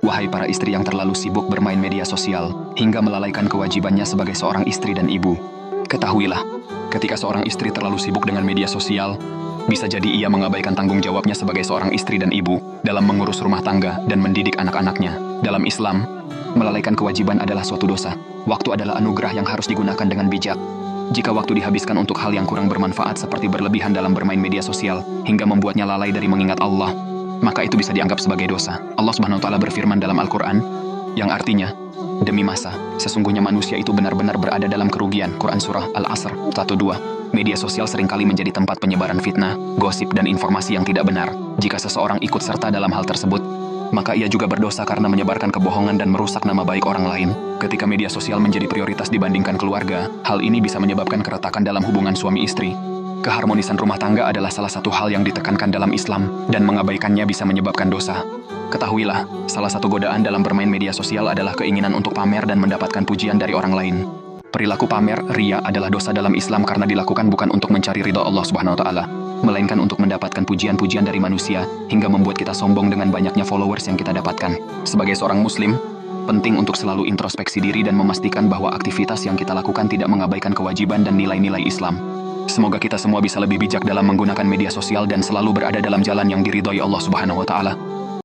Wahai para istri yang terlalu sibuk bermain media sosial, hingga melalaikan kewajibannya sebagai seorang istri dan ibu. Ketahuilah, ketika seorang istri terlalu sibuk dengan media sosial, bisa jadi ia mengabaikan tanggung jawabnya sebagai seorang istri dan ibu dalam mengurus rumah tangga dan mendidik anak-anaknya. Dalam Islam, melalaikan kewajiban adalah suatu dosa. Waktu adalah anugerah yang harus digunakan dengan bijak. Jika waktu dihabiskan untuk hal yang kurang bermanfaat seperti berlebihan dalam bermain media sosial hingga membuatnya lalai dari mengingat Allah, maka itu bisa dianggap sebagai dosa. Allah Subhanahu wa Ta'ala berfirman dalam Al-Quran, yang artinya, demi masa, sesungguhnya manusia itu benar-benar berada dalam kerugian. Quran Surah Al-Asr 1-2. Media sosial seringkali menjadi tempat penyebaran fitnah, gosip, dan informasi yang tidak benar. Jika seseorang ikut serta dalam hal tersebut, maka ia juga berdosa karena menyebarkan kebohongan dan merusak nama baik orang lain. Ketika media sosial menjadi prioritas dibandingkan keluarga, hal ini bisa menyebabkan keretakan dalam hubungan suami istri. Keharmonisan rumah tangga adalah salah satu hal yang ditekankan dalam Islam, dan mengabaikannya bisa menyebabkan dosa. Ketahuilah, salah satu godaan dalam bermain media sosial adalah keinginan untuk pamer dan mendapatkan pujian dari orang lain. Perilaku pamer, riya, adalah dosa dalam Islam karena dilakukan bukan untuk mencari ridha Allah Subhanahu wa Ta'ala, melainkan untuk mendapatkan pujian-pujian dari manusia, hingga membuat kita sombong dengan banyaknya followers yang kita dapatkan. Sebagai seorang muslim, penting untuk selalu introspeksi diri dan memastikan bahwa aktivitas yang kita lakukan tidak mengabaikan kewajiban dan nilai-nilai Islam. Semoga kita semua bisa lebih bijak dalam menggunakan media sosial dan selalu berada dalam jalan yang diridhoi Allah Subhanahu wa Ta'ala.